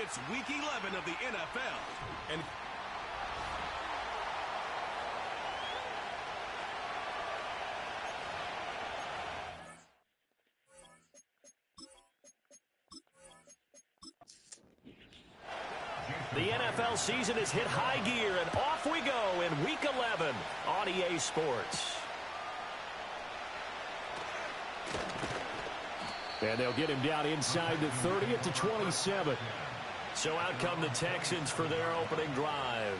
It's Week 11 of the NFL. And the NFL season has hit high gear, and off we go in Week 11 on EA Sports. And they'll get him down inside the 30 at the 27. So out come the Texans for their opening drive.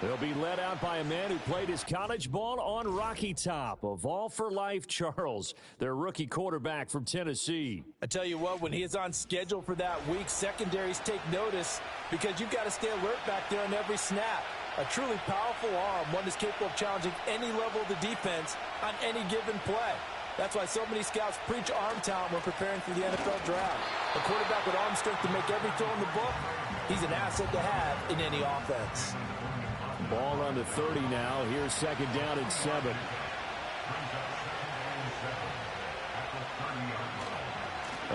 They'll be led out by a man who played his college ball on Rocky Top. Of all for life, Charles, their rookie quarterback from Tennessee. I tell you what, when he is on schedule for that week, secondaries take notice because you've got to stay alert back there on every snap. A truly powerful arm, one that's capable of challenging any level of the defense on any given play. That's why so many scouts preach arm talent when preparing for the NFL draft. A quarterback with arm strength to make every throw in the book, he's an asset to have in any offense. Ball on the 30 now. Here's second down and 7.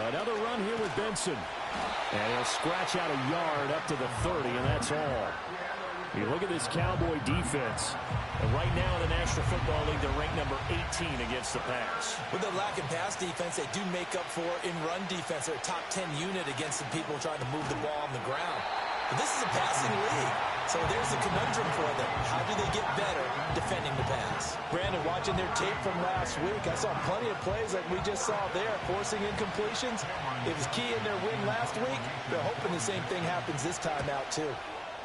Another run here with Benson. And he'll scratch out a yard up to the 30, and that's all. You look at this Cowboy defense. And right now in the National Football League, they're ranked number 18 against the pass. With their lack of pass defense, they do make up for in run defense. They're a top 10 unit against the people trying to move the ball on the ground. But this is a passing league. So there's a conundrum for them. How do they get better defending the pass? Brandon, watching their tape from last week, I saw plenty of plays like we just saw there, forcing incompletions. It was key in their win last week. They're hoping the same thing happens this time out, too.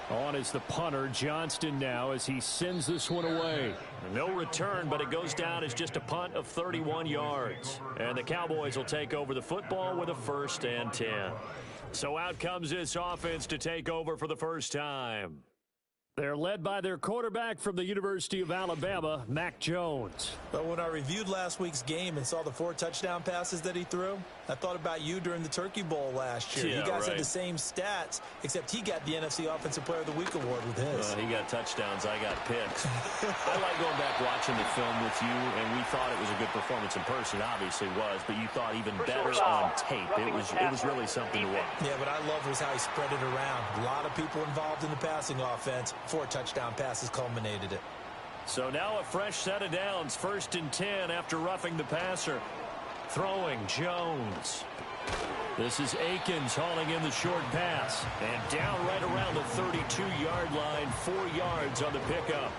On is the punter, Johnston, now as he sends this one away. No return, but it goes down as just a punt of 31 yards. And the Cowboys will take over the football with a 1st and 10. So out comes this offense to take over for the first time. They're led by their quarterback from the University of Alabama, Mac Jones. But when I reviewed last week's game and saw the 4 touchdown passes that he threw, I thought about you during the Turkey Bowl last year. Yeah, you guys right. had the same stats, except he got the NFC Offensive Player of the Week award with his. He got touchdowns. I got picks. I like going back watching the film with you, and we thought it was a good performance in person. Obviously was, but you thought even better on tape. It was really something to watch. Yeah, what I loved was how he spread it around. A lot of people involved in the passing offense. 4 touchdown passes culminated it. So now a fresh set of downs. 1st and 10 after roughing the passer. Throwing Jones. This is Akins hauling in the short pass. And down right around the 32-yard line. 4 yards on the pickup.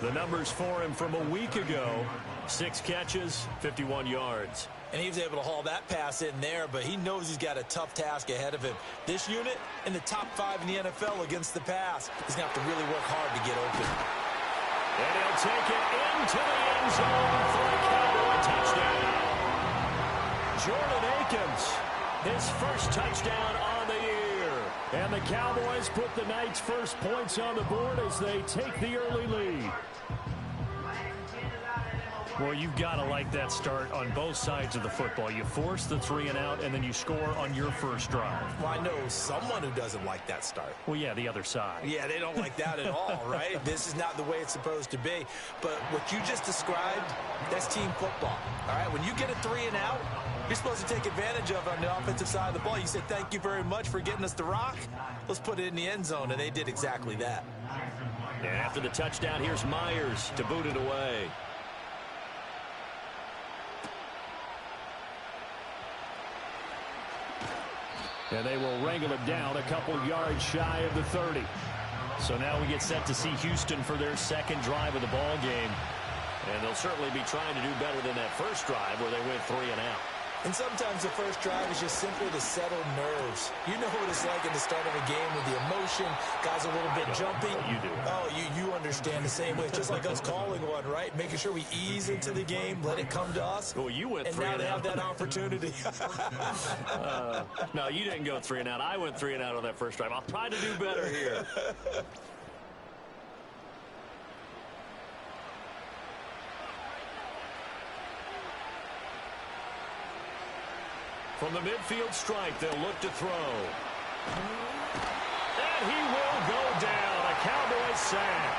The numbers for him from a week ago. 6 catches, 51 yards. And he was able to haul that pass in there, but he knows he's got a tough task ahead of him. This unit in the top 5 in the NFL against the pass. He's going to have to really work hard to get open. And he'll take it into the end zone for a Cowboy touchdown. Jordan Akins, his first touchdown on the year. And the Cowboys put the night's first points on the board as they take the early lead. Well, you've got to like that start on both sides of the football. You force the 3 and out, and then you score on your first drive. Well, I know someone who doesn't like that start. Well, yeah, the other side. Yeah, they don't like that at all, right? This is not the way it's supposed to be. But what you just described, that's team football, all right? When you get a 3 and out, you're supposed to take advantage of it on the offensive side of the ball. You said, thank you very much for getting us the rock. Let's put it in the end zone, and they did exactly that. And after the touchdown, here's Myers to boot it away. And they will wrangle it down a couple yards shy of the 30. So now we get set to see Houston for their second drive of the ball game. And they'll certainly be trying to do better than that first drive where they went 3 and out. And sometimes the first drive is just simply to settle nerves. You know what it's like at the start of a game with the emotion. Guys are a little bit jumpy. You do. Oh, you understand the same way. It's just like us calling one, right? Making sure we ease into the game, let it come to us. Well, you went 3 and out. And now they have that opportunity. No, you didn't go 3 and out. I went 3 and out on that first drive. I'll try to do better here. From the midfield stripe, they'll look to throw. And he will go down. A Cowboys sack.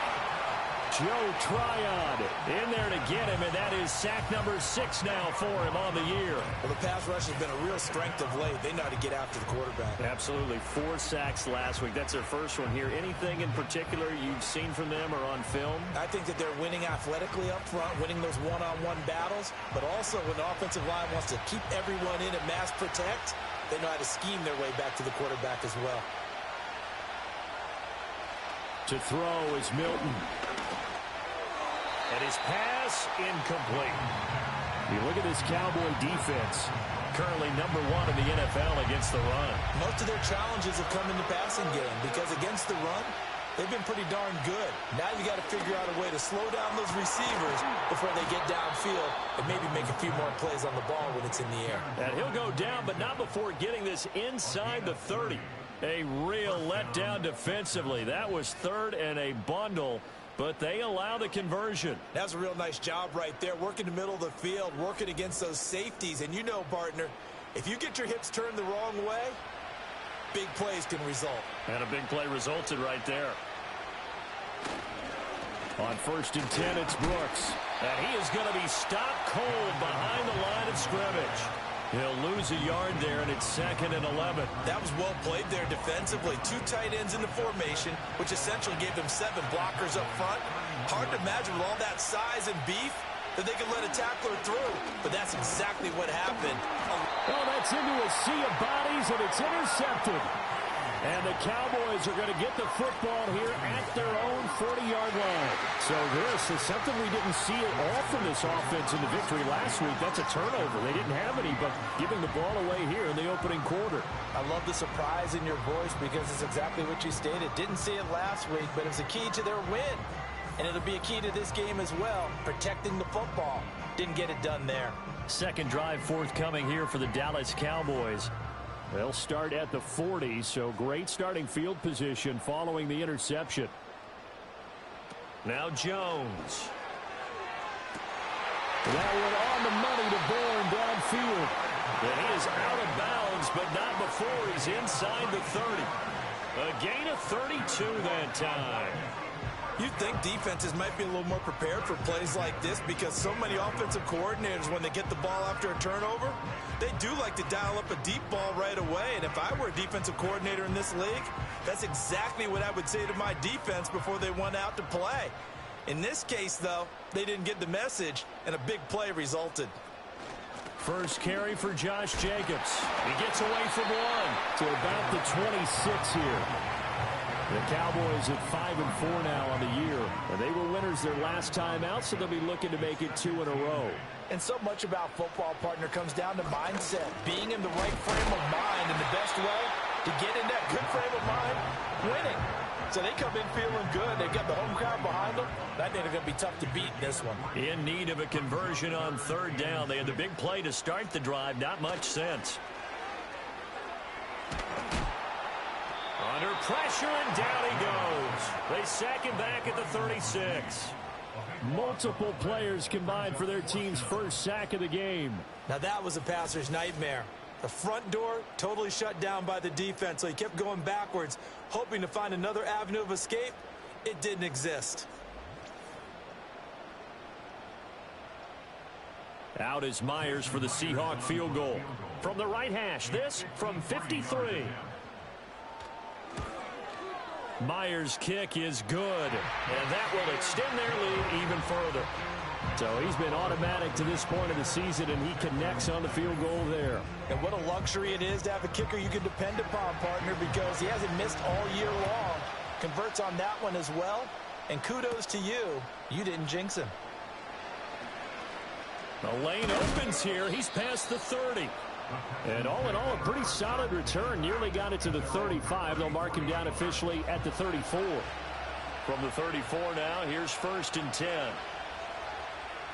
Joe Tryon in there to get him, and that is sack number 6 now for him on the year. Well, the pass rush has been a real strength of late. They know how to get after the quarterback. Absolutely. 4 sacks last week. That's their first one here. Anything in particular you've seen from them or on film? I think that they're winning athletically up front, winning those one-on-one battles, but also when the offensive line wants to keep everyone in and mass protect, they know how to scheme their way back to the quarterback as well. To throw is Milton. And his pass incomplete. You look at this Cowboy defense. Currently number 1 in the NFL against the run. Most of their challenges have come in the passing game because against the run, they've been pretty darn good. Now you got to figure out a way to slow down those receivers before they get downfield and maybe make a few more plays on the ball when it's in the air. And he'll go down, but not before getting this inside the 30. A real letdown defensively. That was 3rd and a bundle, but they allow the conversion. That's a real nice job right there, working the middle of the field, working against those safeties. And you know, partner, if you get your hips turned the wrong way, big plays can result. And a big play resulted right there. On 1st and 10, it's Brooks. And he is going to be stopped cold behind the line of scrimmage. He'll lose a yard there, and it's 2nd and 11. That was well played there defensively. 2 tight ends in the formation, which essentially gave them 7 blockers up front. Hard to imagine with all that size and beef that they could let a tackler through. But that's exactly what happened. Oh, that's into a sea of bodies, and it's intercepted. And the Cowboys are going to get the football here at their own 40-yard line. So this is something we didn't see at all from this offense in the victory last week. That's a turnover. They didn't have any, but giving the ball away here in the opening quarter. I love the surprise in your voice because it's exactly what you stated. Didn't see it last week, but it's a key to their win. And it'll be a key to this game as well, protecting the football. Didn't get it done there. Second drive forthcoming here for the Dallas Cowboys. They'll start at the 40, so great starting field position following the interception. Now Jones. That one on the money to Bourne downfield. And he is out of bounds, but not before he's inside the 30. A gain of 32 that time. You'd think defenses might be a little more prepared for plays like this because so many offensive coordinators, when they get the ball after a turnover, they do like to dial up a deep ball right away. And if I were a defensive coordinator in this league, that's exactly what I would say to my defense before they went out to play. In this case, though, they didn't get the message, and a big play resulted. First carry for Josh Jacobs. He gets away from 1 to about the 26 here. The Cowboys at 5-4 now on the year. And they were winners their last time out, so they'll be looking to make it 2 in a row. And so much about football, partner, comes down to mindset. Being in the right frame of mind, and the best way to get in that good frame of mind, winning. So they come in feeling good. They've got the home crowd behind them. I think they're going to be tough to beat in this one. In need of a conversion on 3rd down. They had the big play to start the drive. Not much sense. Under pressure, and down he goes. They sack him back at the 36. Multiple players combined for their team's first sack of the game. Now that was a passer's nightmare. The front door totally shut down by the defense, so he kept going backwards, hoping to find another avenue of escape. It didn't exist. Out is Myers for the Seahawk field goal. From the right hash, this from 53. Myers' kick is good, and that will extend their lead even further. So he's been automatic to this point of the season, and he connects on the field goal there. And what a luxury it is to have a kicker you can depend upon, partner, because he hasn't missed all year long. Converts on that one as well, and kudos to you. You didn't jinx him. The lane opens here. He's past the 30. And all in all, a pretty solid return. Nearly got it to the 35. They'll mark him down officially at the 34. From the 34 now, here's 1st and 10.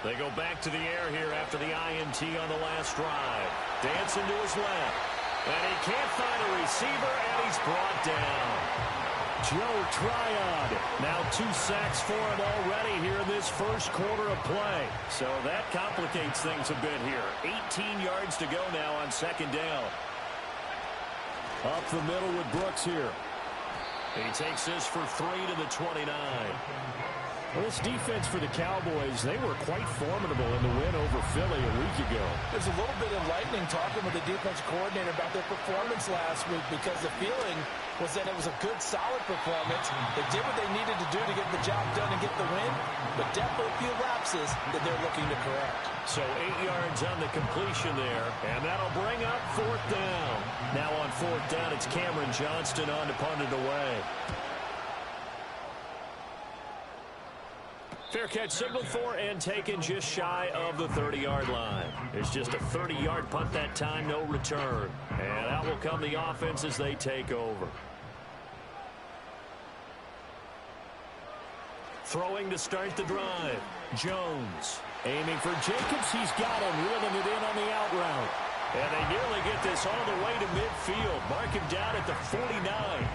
They go back to the air here after the INT on the last drive. Dancing to his left. And he can't find a receiver, and he's brought down. Joe Tryon. Now 2 sacks for him already here in this first quarter of play. So that complicates things a bit here. 18 yards to go now on 2nd down. Up the middle with Brooks here. He takes this for 3 to the 29. Well, this defense for the Cowboys, they were quite formidable in the win over Philly a week ago. There's a little bit enlightening talking with the defense coordinator about their performance last week because the feeling was that it was a good, solid performance. They did what they needed to do to get the job done and get the win, but definitely a few lapses that they're looking to correct. So 8 yards on the completion there, and that'll bring up 4th down. Now on 4th down, it's Cameron Johnston on to punt it away. Fair catch signaled for and taken just shy of the 30-yard line. It's just a 30-yard punt that time, no return. And out will come the offense as they take over. Throwing to start the drive. Jones aiming for Jacobs. He's got him, reeling it in on the out route. And they nearly get this all the way to midfield. Mark him down at the 49.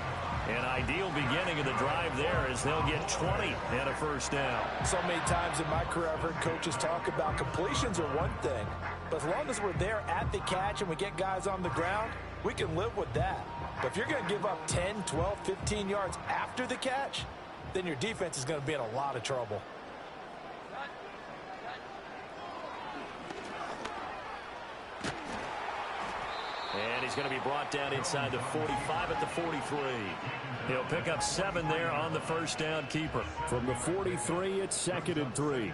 An ideal beginning of the drive there as they'll get 20 and a first down. So many times in my career I've heard coaches talk about completions are one thing, but as long as we're there at the catch and we get guys on the ground, we can live with that. But if you're going to give up 10, 12, 15 yards after the catch, then your defense is going to be in a lot of trouble. And he's going to be brought down inside the 45 at the 43. He'll pick up 7 there on the first down keeper. From the 43, it's 2nd and 3.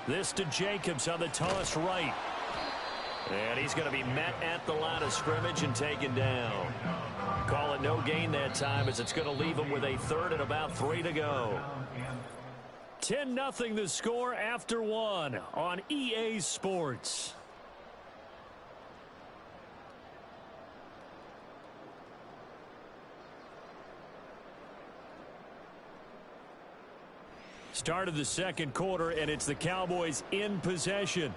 This to Jacobs on the toss right. And he's going to be met at the line of scrimmage and taken down. Call it no gain that time as it's going to leave him with a 3rd and about 3 to go. 10-0 the score after 1 on EA Sports. Start of the second quarter, and it's the Cowboys in possession.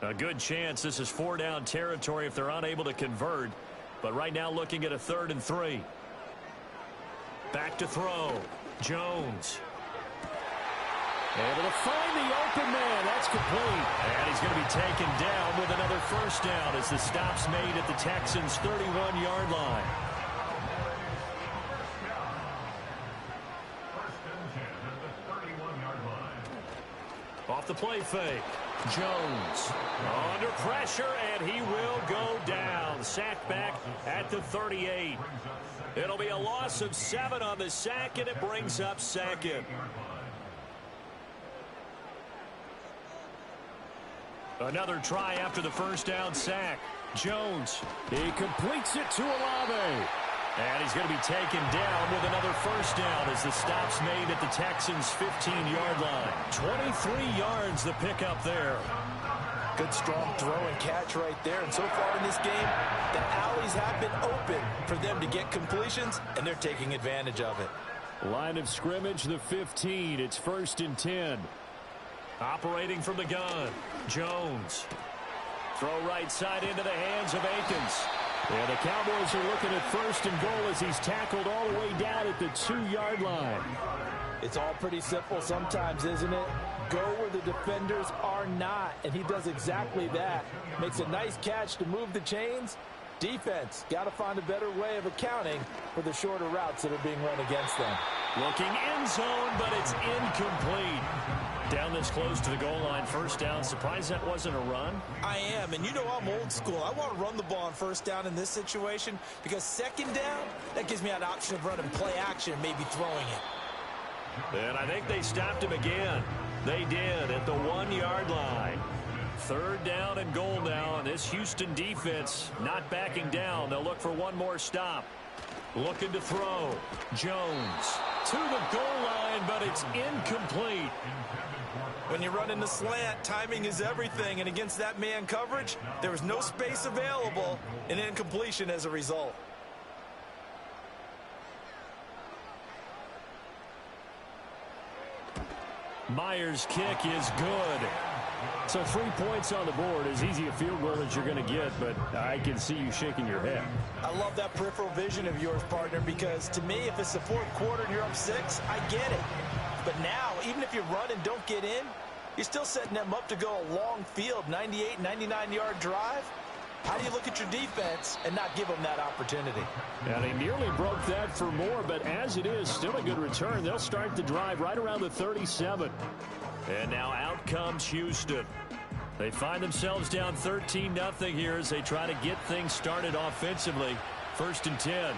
A good chance this is 4-down territory if they're unable to convert. But right now looking at a 3rd and 3. Back to throw. Jones. Able to find the open man. That's complete. And he's going to be taken down with another first down as the stop's made at the Texans' 31-yard line. Off the play fake. Jones under pressure, and he will go down. Sacked back at the 38. It'll be a loss of 7 on the sack, and it brings up 2nd. Another try after the first down sack. Jones, he completes it to Olave. And he's going to be taken down with another first down as the stop's made at the Texans' 15-yard line. 23 yards the pickup there. Good strong throw and catch right there. And so far in this game, the alleys have been open for them to get completions, and they're taking advantage of it. Line of scrimmage, the 15. It's 1st and 10. Operating from the gun. Jones. Throw right side into the hands of Akins. And the Cowboys are looking at 1st and goal as he's tackled all the way down at the 2-yard line. It's all pretty simple sometimes, isn't it? Go where the defenders are not, and he does exactly that. Makes a nice catch to move the chains. Defense got to find a better way of accounting for the shorter routes that are being run against them. Looking end zone, but it's incomplete. Down this close to the goal line, first down. Surprised that wasn't a run? I am, and you know I'm old school. I want to run the ball on first down in this situation because 2nd down, that gives me an option of running play action and maybe throwing it. And I think they stopped him again. They did at the 1-yard line. 3rd down and goal now, and this Houston defense not backing down. They'll look for one more stop. Looking to throw. Jones to the goal line, but it's incomplete. When you run in the slant, timing is everything, and against that man coverage, there was no space available, and incompletion as a result. Myers' kick is good. So 3 points on the board, as easy a field goal as you're going to get, but I can see you shaking your head. I love that peripheral vision of yours, partner, because to me, if it's the 4th quarter and you're up 6, I get it. But now, even if you run and don't get in, you're still setting them up to go a long field, 98, 99-yard drive. How do you look at your defense and not give them that opportunity? And he nearly broke that for more, but as it is, still a good return. They'll start the drive right around the 37. And now out comes Houston. They find themselves down 13-0 here as they try to get things started offensively. 1st and 10.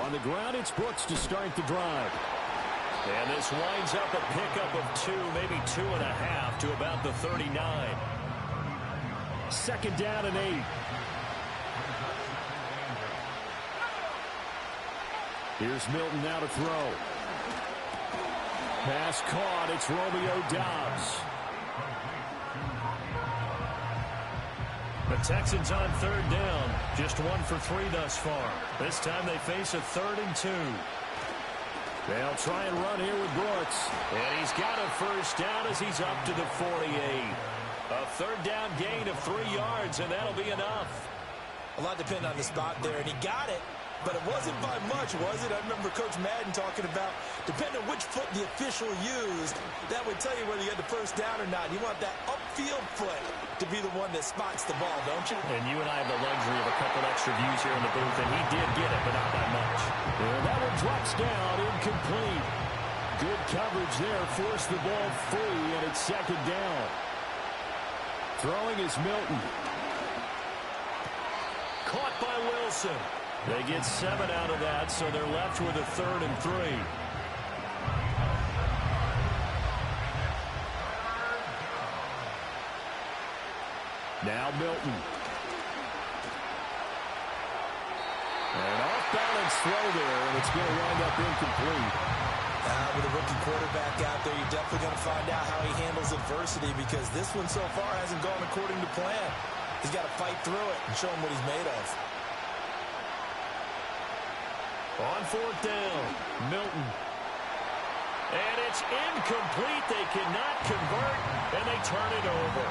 On the ground, it's Brooks to start the drive. And this winds up a pickup of 2, maybe 2.5 to about the 39. 2nd down and 8. Here's Milton now to throw. Pass caught. It's Romeo Doubs. The Texans on 3rd down. Just 1 for 3 thus far. This time they face a 3rd and 2. They'll try and run here with Brooks. And he's got a 1st down as he's up to the 48. A 3rd down gain of 3 yards, and that'll be enough. A lot depends on the spot there, and he got it. But it wasn't by much, was it? I remember Coach Madden talking about, depending on which foot the official used, that would tell you whether you had the 1st down or not. You want that upfield foot to be the one that spots the ball, don't you? And you and I have the luxury of a couple extra views here in the booth, and he did get it, but not by much. And that one drops down, incomplete. Good coverage there, forced the ball free, and it's 2nd down. Throwing is Milton. Caught by Wilson. They get 7 out of that, so they're left with a 3rd and 3. Now Milton. An off-balance throw there, and it's going to wind up incomplete. With a rookie quarterback out there, you're definitely going to find out how he handles adversity, because this one so far hasn't gone according to plan. He's got to fight through it and show him what he's made of. On 4th down, Milton. And it's incomplete. They cannot convert, and they turn it over.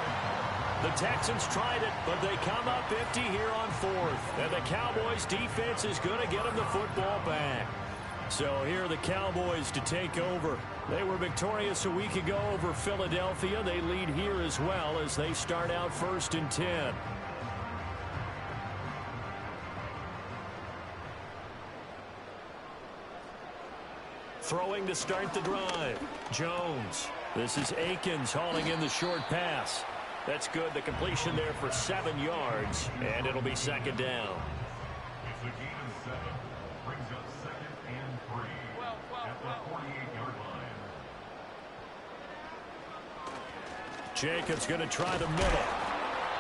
The Texans tried it, but they come up empty here on 4th. And the Cowboys' defense is going to get them the football back. So here are the Cowboys to take over. They were victorious a week ago over Philadelphia. They lead here as well as they start out 1st and 10. Throwing to start the drive. Jones. This is Akins hauling in the short pass. That's good. The completion there for 7 yards, and it'll be 2nd down. It's a gain of 7. Brings up 2nd and 3 at the 48-yard line. Jacobs going to try the middle.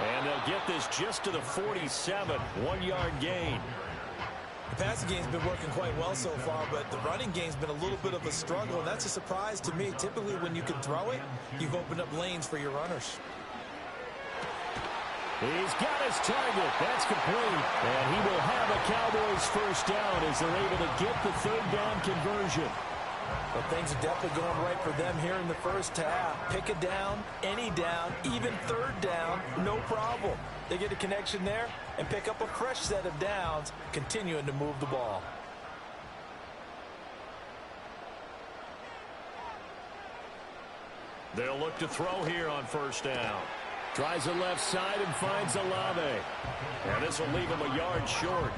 And they'll get this just to the 47. 1-yard gain. The passing game's been working quite well so far, but the running game's been a little bit of a struggle, and that's a surprise to me. Typically, when you can throw it, you've opened up lanes for your runners. He's got his target. That's complete. And he will have a Cowboys 1st down as they're able to get the 3rd down conversion. But things are definitely going right for them here in the 1st half. Pick a down, any down, even 3rd down, no problem. They get a connection there and pick up a fresh set of downs, continuing to move the ball. They'll look to throw here on 1st down. Tries the left side and finds Olave. And this will leave him a yard short.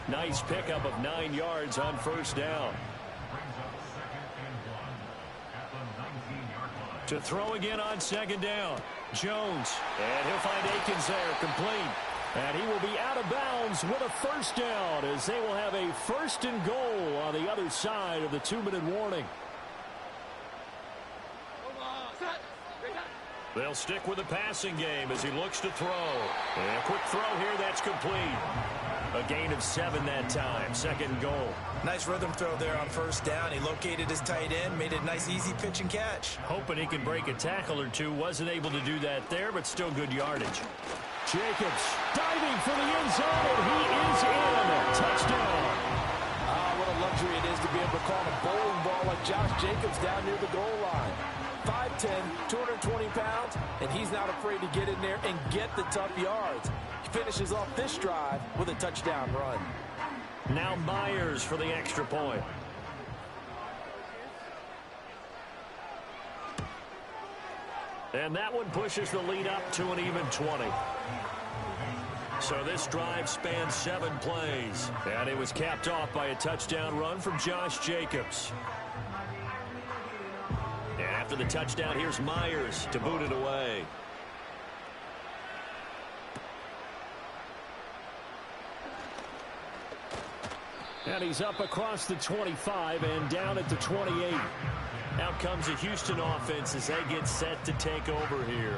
Nice pickup of 9 yards on 1st down. To throw again on 2nd down. Jones. And he'll find Akins there, complete. And he will be out of bounds with a 1st down as they will have a 1st and goal on the other side of the 2-minute warning. They'll stick with the passing game as he looks to throw. And a quick throw here, that's complete. A gain of 7 that time, 2nd and goal. Nice rhythm throw there on 1st down. He located his tight end, made it a nice, easy pitch and catch. Hoping he can break a tackle or two. Wasn't able to do that there, but still good yardage. Jacobs diving for the end zone, and he is in. Touchdown. What a luxury it is to be able to call a bowling ball like Josh Jacobs down near the goal line. 5'10", 220 pounds, and he's not afraid to get in there and get the tough yards. He finishes off this drive with a touchdown run. Now Myers for the extra point. And that one pushes the lead up to an even 20. So this drive spans 7 plays. And it was capped off by a touchdown run from Josh Jacobs. And after the touchdown, here's Myers to boot it away. And he's up across the 25 and down at the 28. Out comes the Houston offense as they get set to take over here.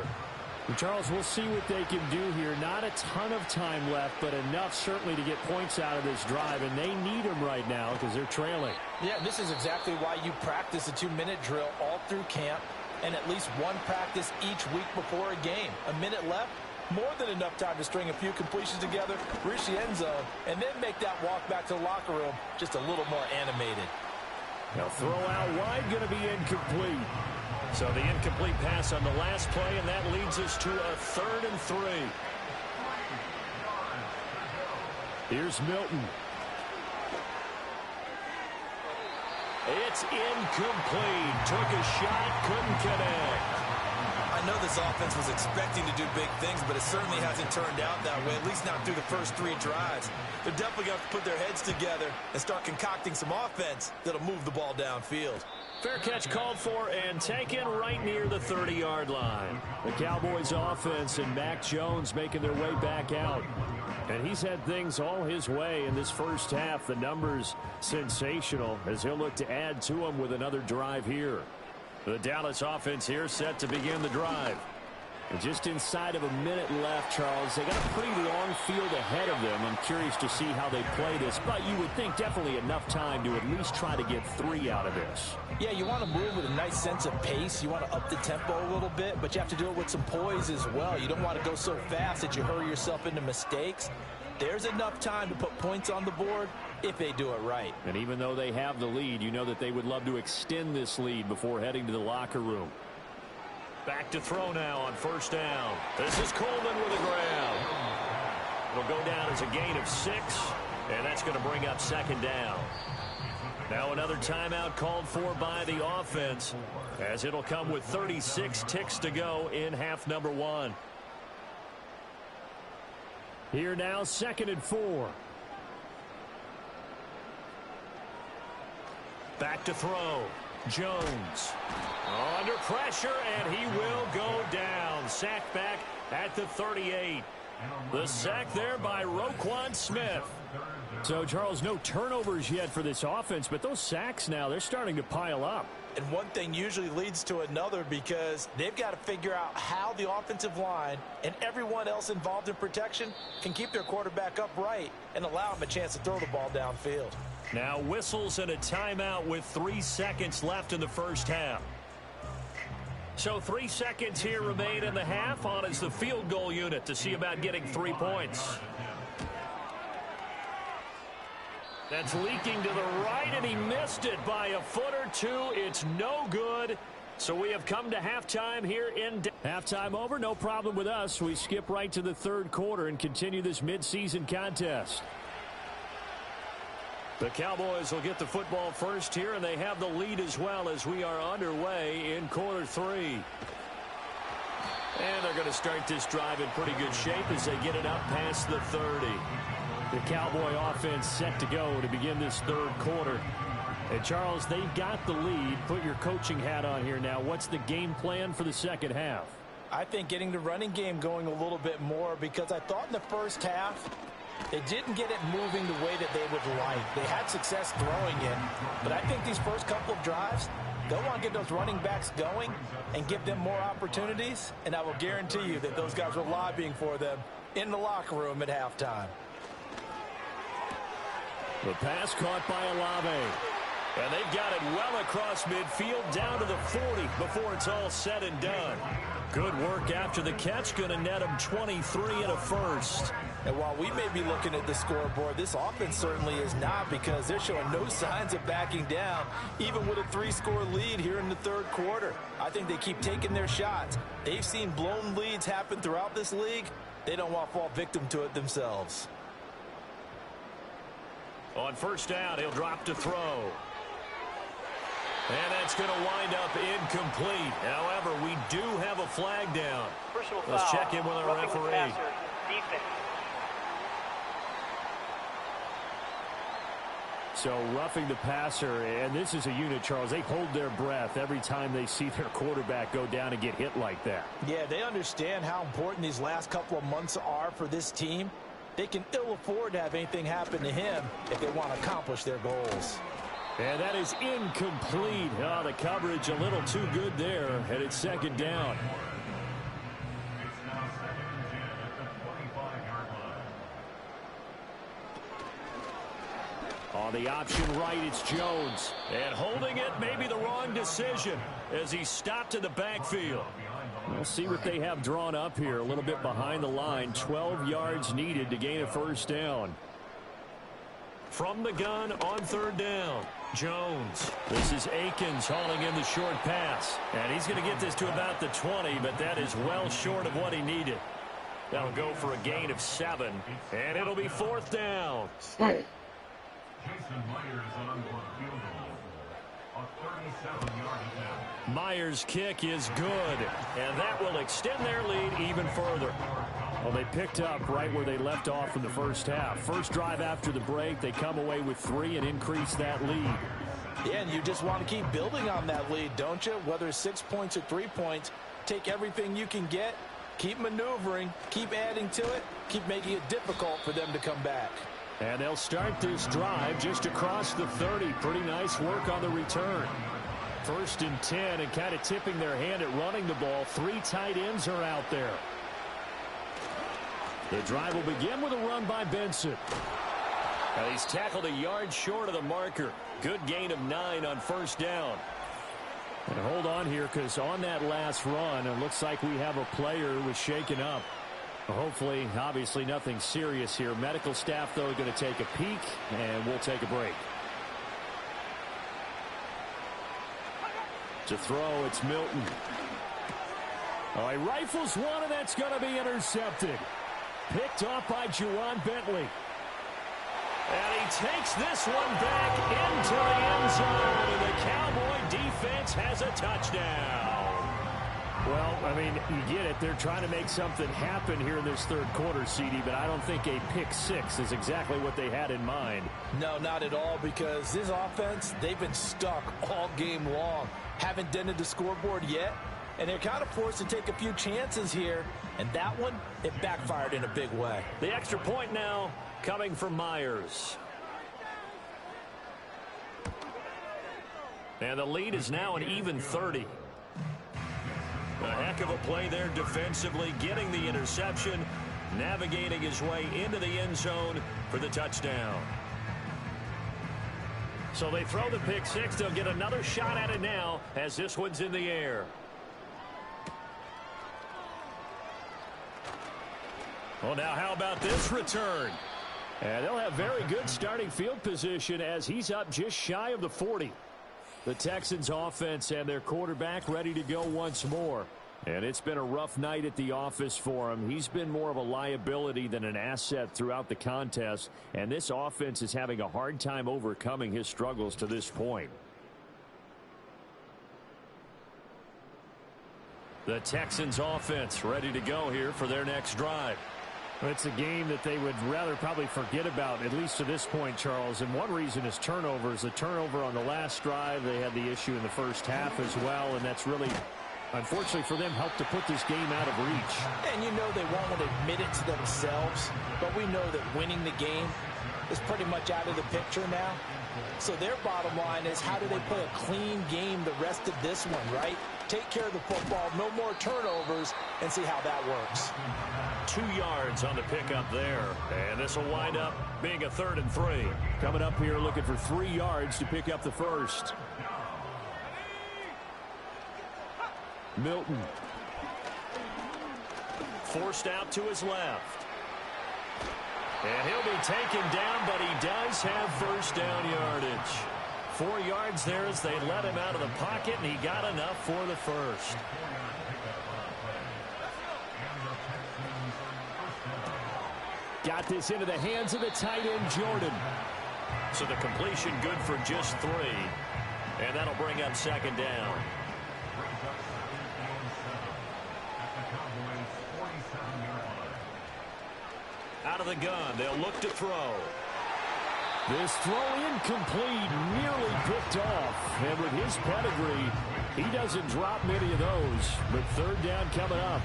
Charles, we'll see what they can do here. Not a ton of time left, but enough certainly to get points out of this drive, and they need them right now because they're trailing. Yeah, this is exactly why you practice a 2-minute drill all through camp and at least one practice each week before a game. A minute left, more than enough time to string a few completions together, reach the end zone, and then make that walk back to the locker room just a little more animated. Now throw out wide, going to be incomplete. So the incomplete pass on the last play, and that leads us to a 3rd and 3. Here's Milton. It's incomplete. Took a shot, couldn't connect. I know this offense was expecting to do big things, but it certainly hasn't turned out that way, at least not through the first 3 drives. They're definitely going to put their heads together and start concocting some offense that'll move the ball downfield. Fair catch called for and taken right near the 30-yard line. The Cowboys offense and Mac Jones making their way back out. And he's had things all his way in this first half. The numbers sensational as he'll look to add to them with another drive here. The Dallas offense here set to begin the drive. And just inside of a minute left, Charles. They got a pretty long field ahead of them. I'm curious to see how they play this, but you would think definitely enough time to at least try to get 3 out of this. Yeah, you want to move with a nice sense of pace. You want to up the tempo a little bit, but you have to do it with some poise as well. You don't want to go so fast that you hurry yourself into mistakes. There's enough time to put points on the board if they do it right. And even though they have the lead, you know that they would love to extend this lead before heading to the locker room. Back to throw now on 1st down. This is Coleman with a grab. It'll go down as a gain of 6, and that's going to bring up 2nd down. Now another timeout called for by the offense, as it'll come with 36 ticks to go in half number 1. Here now, 2nd and 4. Back to throw. Jones under pressure, and he will go down. Sacked back at the 38. The sack there by Roquan Smith. So, Charles, no turnovers yet for this offense, but those sacks now, they're starting to pile up. And one thing usually leads to another because they've got to figure out how the offensive line and everyone else involved in protection can keep their quarterback upright and allow him a chance to throw the ball downfield. Now whistles and a timeout with 3 seconds left in the first half. So 3 seconds here remain in the half. On is the field goal unit to see about getting 3 points. That's leaking to the right, and he missed it by a foot or 2. It's no good. So we have come to halftime here in halftime over. No problem with us. We skip right to the 3rd quarter and continue this midseason contest. The Cowboys will get the football first here, and they have the lead as well as we are underway in quarter 3. And they're going to start this drive in pretty good shape as they get it up past the 30. The Cowboy offense set to go to begin this 3rd quarter. And, Charles, they've got the lead. Put your coaching hat on here now. What's the game plan for the second half? I think getting the running game going a little bit more because I thought in the first half they didn't get it moving the way that they would like. They had success throwing it, but I think these first couple of drives, they'll want to get those running backs going and give them more opportunities, and I will guarantee you that those guys were lobbying for them in the locker room at halftime. The pass caught by Olave. And they've got it well across midfield down to the 40 before it's all said and done. Good work after the catch. Going to net them 23 and a first. And while we may be looking at the scoreboard, this offense certainly is not because they're showing no signs of backing down, even with a 3-score lead here in the 3rd quarter. I think they keep taking their shots. They've seen blown leads happen throughout this league. They don't want to fall victim to it themselves. On 1st down, he'll drop to throw. And that's going to wind up incomplete. However, we do have a flag down. Let's check in with our referee. So roughing the passer, and this is a unit, Charles. They hold their breath every time they see their quarterback go down and get hit like that. Yeah, they understand how important these last couple of months are for this team. They can ill afford to have anything happen to him if they want to accomplish their goals. And that is incomplete. Oh, the coverage a little too good there, and it's second down. It's now 2nd and 10 at the 25-yard line. On the option right, it's Jones. And holding it may be the wrong decision as he stopped in the backfield. We'll see what they have drawn up here. A little bit behind the line. 12 yards needed to gain a first down. From the gun on 3rd down, Jones. This is Akins hauling in the short pass. And he's going to get this to about the 20, but that is well short of what he needed. That'll go for a gain of 7, and it'll be 4th down. Jason Myers on for a field goal. A 37-yard attempt. Myers' kick is good, and that will extend their lead even further. Well, they picked up right where they left off in the first half. First drive after the break, they come away with 3 and increase that lead. Yeah, and you just want to keep building on that lead, don't you? Whether it's 6 points or 3 points, take everything you can get, keep maneuvering, keep adding to it, keep making it difficult for them to come back. And they'll start this drive just across the 30. Pretty nice work on the return. 1st and 10, and kind of tipping their hand at running the ball. 3 tight ends are out there. The drive will begin with a run by Benson. Now he's tackled a yard short of the marker. Good gain of 9 on 1st down. And hold on here, because on that last run, it looks like we have a player who was shaken up. Hopefully, obviously, nothing serious here. Medical staff, though, going to take a peek, and we'll take a break. To throw, it's Milton. Oh, he rifles one, and that's going to be intercepted. Picked off by Juwan Bentley. And he takes this one back into the end zone, and the Cowboy defense has a touchdown. Well, I mean, you get it. They're trying to make something happen here in this 3rd quarter, CD, but I don't think a pick 6 is exactly what they had in mind. No, not at all, because this offense, they've been stuck all game long. Haven't dented the scoreboard yet, and they're kind of forced to take a few chances here, and that one, it backfired in a big way. The extra point now coming from Myers. And the lead is now an even 30. A heck of a play there defensively, getting the interception, navigating his way into the end zone for the touchdown. So they throw the pick 6. They'll get another shot at it now as this one's in the air. Well, now how about this return? And they'll have very good starting field position as he's up just shy of the 40. The Texans offense and their quarterback ready to go once more. And it's been a rough night at the office for him. He's been more of a liability than an asset throughout the contest. And this offense is having a hard time overcoming his struggles to this point. The Texans offense ready to go here for their next drive. It's a game that they would rather probably forget about, at least to this point, Charles. And one reason is turnovers. The turnover on the last drive, they had the issue in the first half as well, and that's really, unfortunately for them, helped to put this game out of reach. And you know they won't want to admit it to themselves, but we know that winning the game is pretty much out of the picture now. So their bottom line is, how do they play a clean game the rest of this one, right? Take care of the football, no more turnovers, and see how that works. 2 yards on the pickup there, and this will wind up being a 3rd and 3. Coming up here looking for 3 yards to pick up the first. Milton. Forced out to his left. And he'll be taken down, but he does have first down yardage. 4 yards there as they let him out of the pocket, and he got enough for the first. Got this into the hands of the tight end, Jordan. So the completion good for just 3. And that'll bring up second down. Brings up second and 7 at the Cowboys' 47-yard line. Out of the gun, they'll look to throw. This throw incomplete, nearly picked off. And with his pedigree, he doesn't drop many of those. But third down coming up.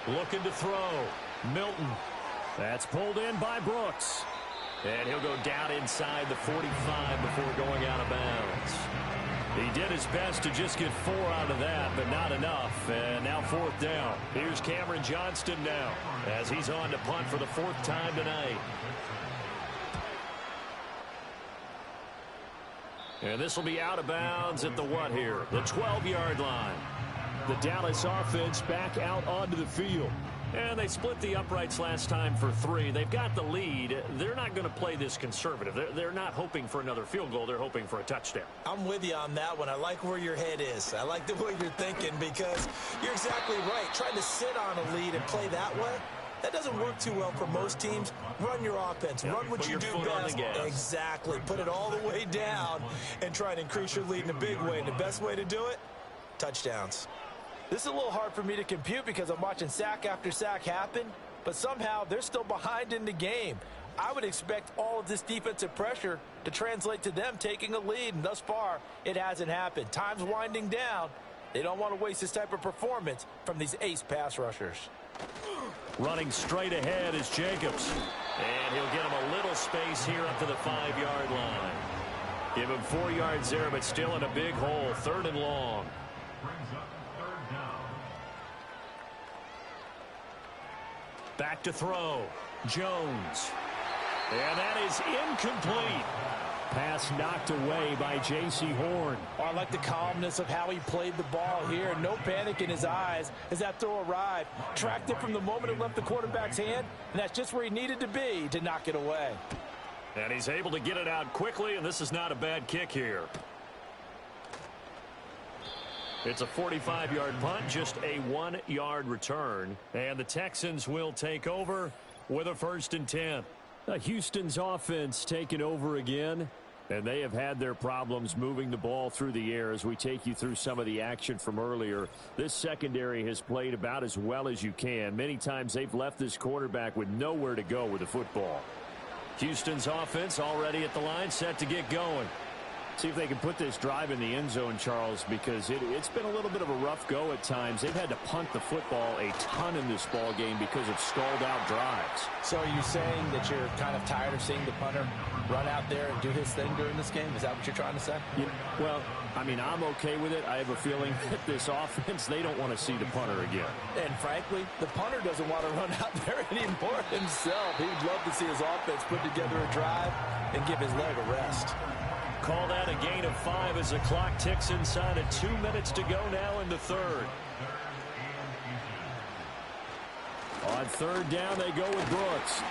Looking to throw. Milton. That's pulled in by Brooks. And he'll go down inside the 45 before going out of bounds. He did his best to just get 4 out of that, but not enough. And now fourth down. Here's Cameron Johnston now as he's on to punt for the 4th time tonight. And this will be out of bounds at the what here? The 12-yard line. The Dallas offense back out onto the field. And they split the uprights last time for 3. They've got the lead. They're not going to play this conservative. They're not hoping for another field goal. They're hoping for a touchdown. I'm with you on that one. I like where your head is. I like the way you're thinking because you're exactly right. Trying to sit on a lead and play that way, that doesn't work too well for most teams. Run your offense. Yep, run what you do best. Exactly. Put it all the way down and try and increase your lead in a big way. And the best way to do it, touchdowns. This is a little hard for me to compute because I'm watching sack after sack happen, but somehow they're still behind in the game. I would expect all of this defensive pressure to translate to them taking a lead, and thus far, it hasn't happened. Time's winding down. They don't want to waste this type of performance from these ace pass rushers. Running straight ahead is Jacobs. And he'll get him a little space here up to the 5-yard line. Give him 4 yards there, but still in a big hole. 3rd and long. Brings up 3rd down. Back to throw. Jones. And that is incomplete. Pass knocked away by J.C. Horn. Oh, I like the calmness of how he played the ball here. No panic in his eyes as that throw arrived. Tracked it from the moment it left the quarterback's hand, and that's just where he needed to be to knock it away. And he's able to get it out quickly, and this is not a bad kick here. It's a 45-yard punt, just a 1-yard return. And the Texans will take over with a 1st and 10. Houston's offense taking over again, and they have had their problems moving the ball through the air as we take you through some of the action from earlier. This secondary has played about as well as you can. Many times they've left this quarterback with nowhere to go with the football. Houston's offense already at the line, set to get going. See if they can put this drive in the end zone, Charles, because it's been a little bit of a rough go at times. They've had to punt the football a ton in this ball game because of stalled out drives. So are you saying that you're kind of tired of seeing the punter run out there and do his thing during this game? Is that what you're trying to say? Yeah, well, I mean, I'm okay with it. I have a feeling that this offense, they don't want to see the punter again. And frankly, the punter doesn't want to run out there anymore himself. He would love to see his offense put together a drive and give his leg a rest. Call that a gain of 5 as the clock ticks inside of 2 minutes to go now in the 3rd. On 3rd down, they go with Brooks.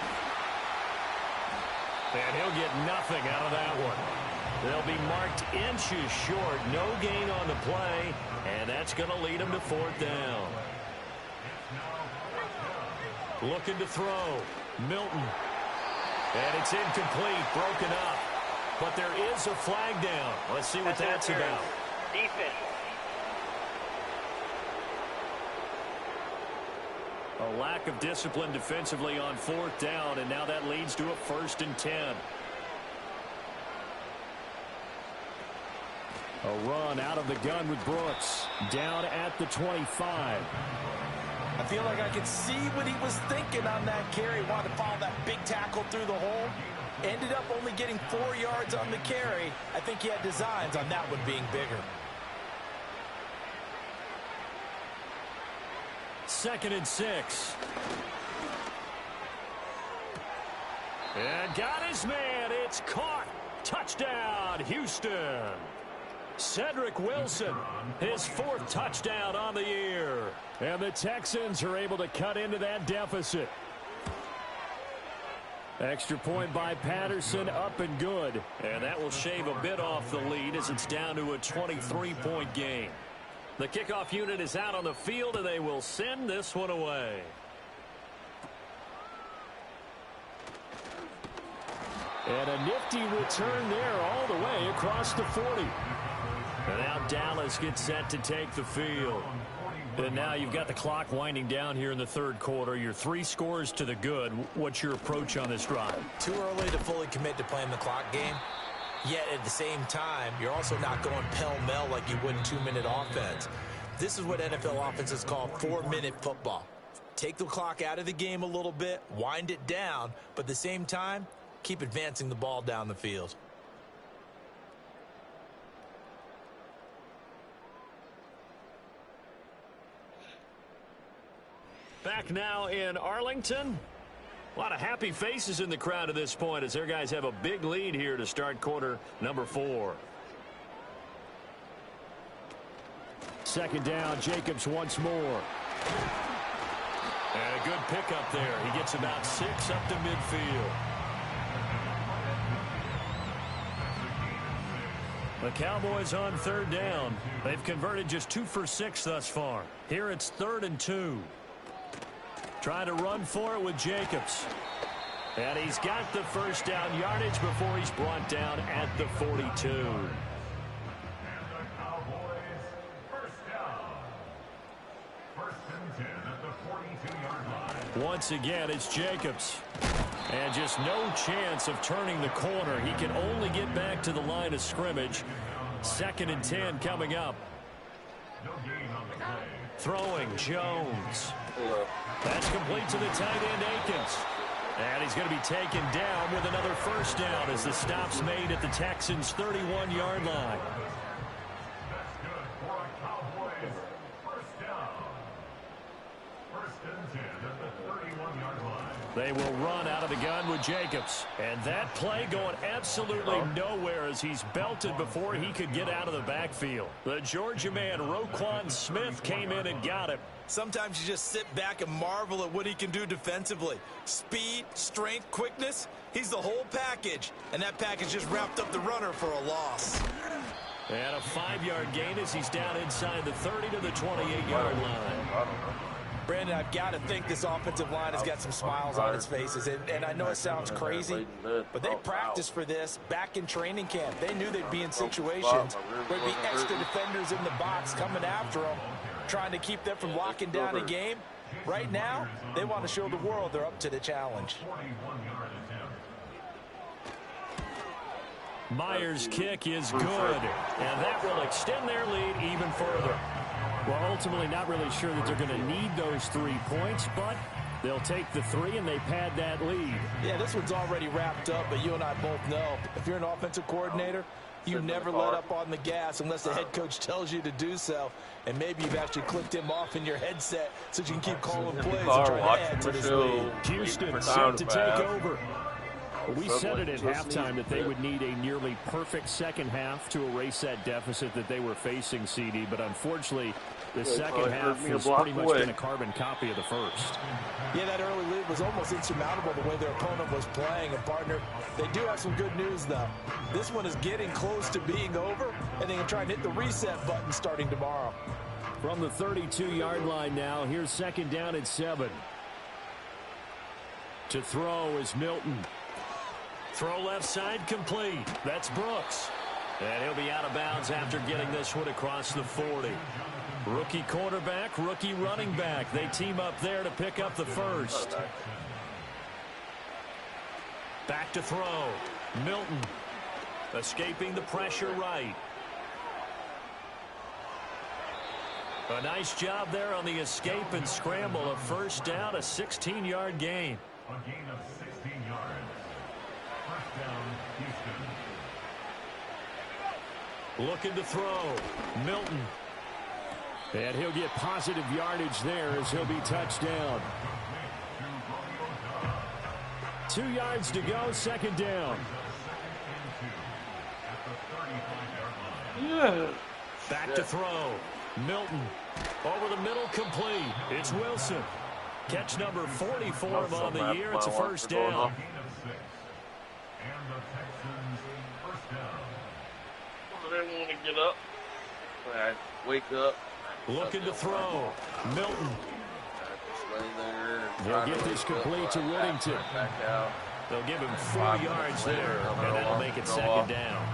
And he'll get nothing out of that one. They'll be marked inches short. No gain on the play, and that's going to lead them to 4th down. Looking to throw. Milton. And it's incomplete, broken up. But there is a flag down. Let's see what that's about. Defense. A lack of discipline defensively on 4th down, and now that leads to a 1st and 10. A run out of the gun with Brooks. Down at the 25. I feel like I could see what he was thinking on that carry. Wanted to follow that big tackle through the hole. Ended up only getting 4 yards on the carry. I think he had designs on that one being bigger. 2nd and 6. And got his man. It's caught. Touchdown, Houston. Cedric Wilson, his 4th touchdown on the year. And the Texans are able to cut into that deficit. Extra point by Patterson, up and good. And that will shave a bit off the lead as it's down to a 23-point game. The kickoff unit is out on the field, and they will send this one away. And a nifty return there all the way across the 40. And now Dallas gets set to take the field. And now you've got the clock winding down here in the third quarter. You're 3 scores to the good. What's your approach on this drive? Too early to fully commit to playing the clock game. Yet at the same time, you're also not going pell-mell like you would in 2-minute offense. This is what NFL offenses call 4-minute football. Take the clock out of the game a little bit, wind it down, but at the same time, keep advancing the ball down the field. Back now in Arlington. A lot of happy faces in the crowd at this point as their guys have a big lead here to start quarter number 4. Second down, Jacobs once more. And a good pickup there. He gets about 6 up to midfield. The Cowboys on third down. They've converted just 2 for 6 thus far. Here it's 3rd and 2. Trying to run for it with Jacobs. And he's got the first down yardage before he's brought down at the 42. Once again, it's Jacobs. And just no chance of turning the corner. He can only get back to the line of scrimmage. 2nd and 10 coming up. Throwing Jones. That's complete to the tight end, Akins. And he's going to be taken down with another first down as the stop's made at the Texans' 31-yard line. They will run out of the gun with Jacobs. And that play going absolutely nowhere as he's belted before he could get out of the backfield. The Georgia man, Roquan Smith, came in and got him. Sometimes you just sit back and marvel at what he can do defensively. Speed, strength, quickness, he's the whole package. And that package just wrapped up the runner for a loss. And a 5-yard gain as he's down inside the 30 to the 28-yard line. Brandon, I've got to think this offensive line has got some smiles on its faces. And I know it sounds crazy, but they practiced for this back in training camp. They knew they'd be in situations where there'd be extra defenders in the box coming after them, trying to keep them from locking down a game. Right now, they want to show the world they're up to the challenge. Myers' kick is good, and that will extend their lead even further. Well, ultimately not really sure that they're going to need those 3 points, but they'll take the 3 and they pad that lead. Yeah, this one's already wrapped up, but you and I both know if you're an offensive coordinator, you never let up on the gas unless the head coach tells you to do so. And maybe you've actually clicked him off in your headset so you can keep calling plays and try to add to this lead. Houston set to take over. We said it at halftime that they would need a nearly perfect second half to erase that deficit that they were facing, CD, but unfortunately the second half has pretty much been a carbon copy of the first. Yeah, that early lead was almost insurmountable the way their opponent was playing. And, partner, they do have some good news, though. This one is getting close to being over, and they can try and hit the reset button starting tomorrow. From the 32-yard line now, here's 2nd down and 7. To throw is Milton. Throw left side complete. That's Brooks. And he'll be out of bounds after getting this one across the 40. Rookie quarterback, rookie running back. They team up there to pick up the first. Back to throw. Milton escaping the pressure right. A nice job there on the escape and scramble. A first down, a 16-yard gain. A gain of 16 yards. First down, Houston. Looking to throw. Milton. And he'll get positive yardage there as he'll be touchdown. 2 yards to go, 2nd down. Yeah. Back to throw. Milton. Over the middle, complete. It's Wilson. Catch number 44 of on the year. It's a first down. And the Texans first down. They want to get up. Wake up. Looking to throw. Milton. Just lay there. He'll get this complete to Whittington. Back out. They'll give him 4 yards there, and that'll make it second down.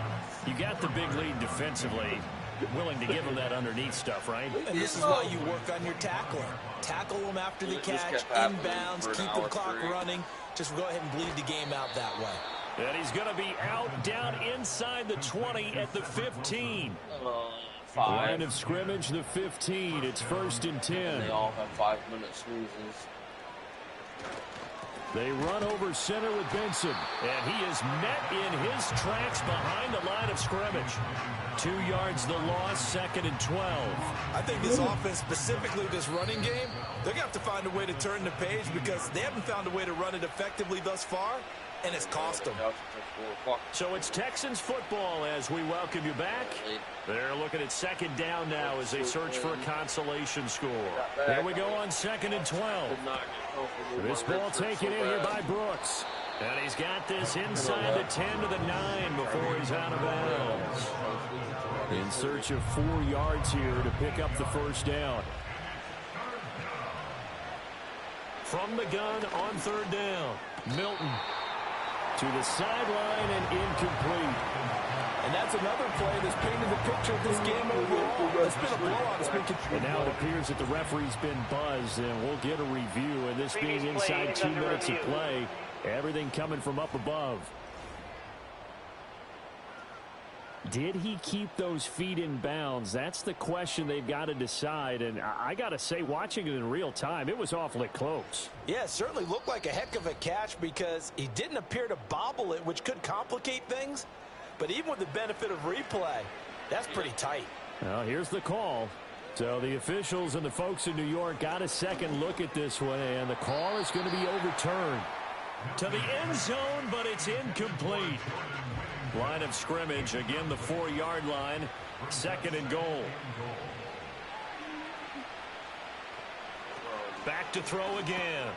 You got the big lead defensively. Willing to give him that underneath stuff, right? And this is why you work on your tackling. Tackle them after the catch, inbounds, keep the clock running. Just go ahead and bleed the game out that way. And he's going to be out down inside the 20 at the 15. Line of scrimmage, the 15. It's 1st and 10. They all have 5-minute sneezes. They run over center with Benson. And he is met in his tracks behind the line of scrimmage. 2 yards the loss, 2nd and 12. I think this offense, specifically this running game, they're going to have to find a way to turn the page because they haven't found a way to run it effectively thus far, and it's cost them. So it's Texans football as we welcome you back. They're looking at 2nd down now as they search for a consolation score. There we go on 2nd and 12. This ball taken in here by Brooks. And he's got this inside the 10 to the 9 before he's out of bounds. In search of 4 yards here to pick up the 1st down. From the gun on 3rd down, Milton. To the sideline and incomplete. And that's another play that's painted the picture of this game overall. It's been a blowout. It's been and now it appears that the referee's been buzzed, and we'll get a review. And this being inside 2 minutes of play, everything coming from up above. Did he keep those feet in bounds? That's the question they've got to decide. And I got to say, watching it in real time, it was awfully close. Yeah, it certainly looked like a heck of a catch because he didn't appear to bobble it, which could complicate things. But even with the benefit of replay, that's pretty tight. Well, here's the call. So the officials and the folks in New York got a second look at this one, and the call is going to be overturned. To the end zone, but it's incomplete. Line of scrimmage, again the 4-yard line, 2nd and goal. Back to throw again.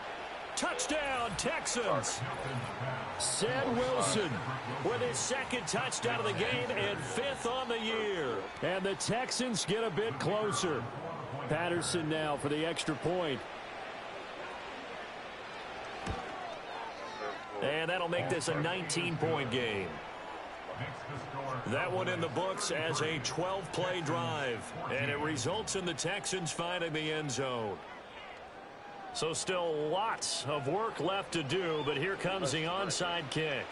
Touchdown, Texans. Ced Wilson with his 2nd touchdown of the game and 5th on the year. And the Texans get a bit closer. Patterson now for the extra point. And that'll make this a 19-point game. That one in the books as a 12-play drive. And it results in the Texans finding the end zone. So still lots of work left to do, but here comes the onside kick.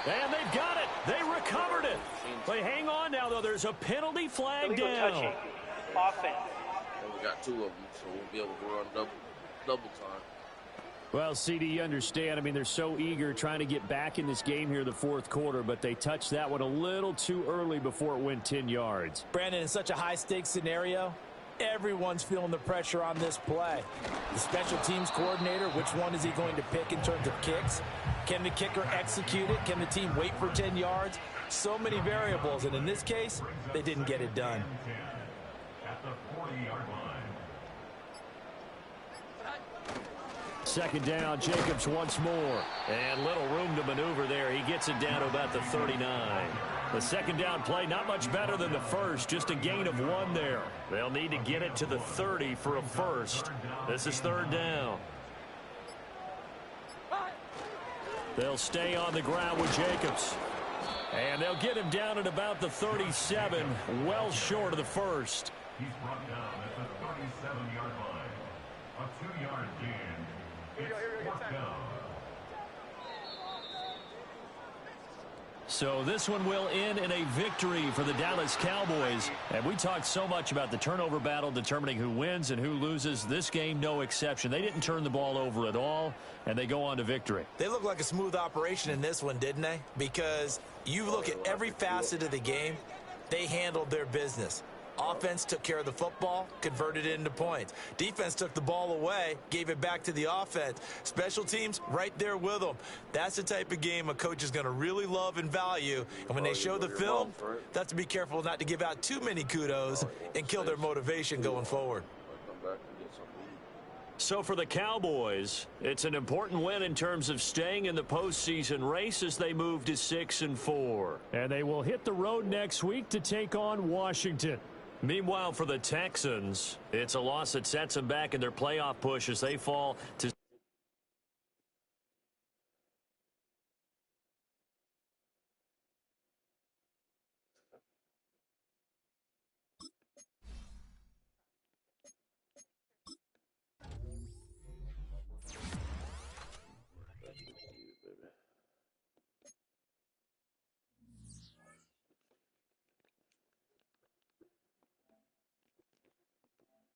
And they've got it. They recovered it. They hang on now, though. There's a penalty flag down. Offense. And we got 2 of them, so we'll be able to run double time. Well, CD, you understand. I mean, they're so eager trying to get back in this game here in the 4th quarter, but they touched that one a little too early before it went 10 yards. Brandon, in such a high-stakes scenario, everyone's feeling the pressure on this play. The special teams coordinator, which one is he going to pick in terms of kicks? Can the kicker execute it? Can the team wait for 10 yards? So many variables, and in this case, they didn't get it done. At the 40-yard line. 2nd down, Jacobs once more. And little room to maneuver there. He gets it down to about the 39. The 2nd down play, not much better than the first. Just a gain of 1 there. They'll need to get it to the 30 for a first. This is 3rd down. They'll stay on the ground with Jacobs. And they'll get him down at about the 37, well short of the first. He's brought down at the 37-yard line. A 2-yard gain. It's 4th down. So this one will end in a victory for the Dallas Cowboys. And we talked so much about the turnover battle determining who wins and who loses. This game, no exception. They didn't turn the ball over at all, and they go on to victory. They look like a smooth operation in this one, didn't they? Because you look at every facet of the game, they handled their business. Offense took care of the football, converted it into points. Defense took the ball away, gave it back to the offense. Special teams, right there with them. That's the type of game a coach is going to really love and value. And when they show the film, they have to be careful not to give out too many kudos and kill their motivation going forward. So for the Cowboys, it's an important win in terms of staying in the postseason race as they move to 6-4. And they will hit the road next week to take on Washington. Meanwhile, for the Texans, it's a loss that sets them back in their playoff push as they fall to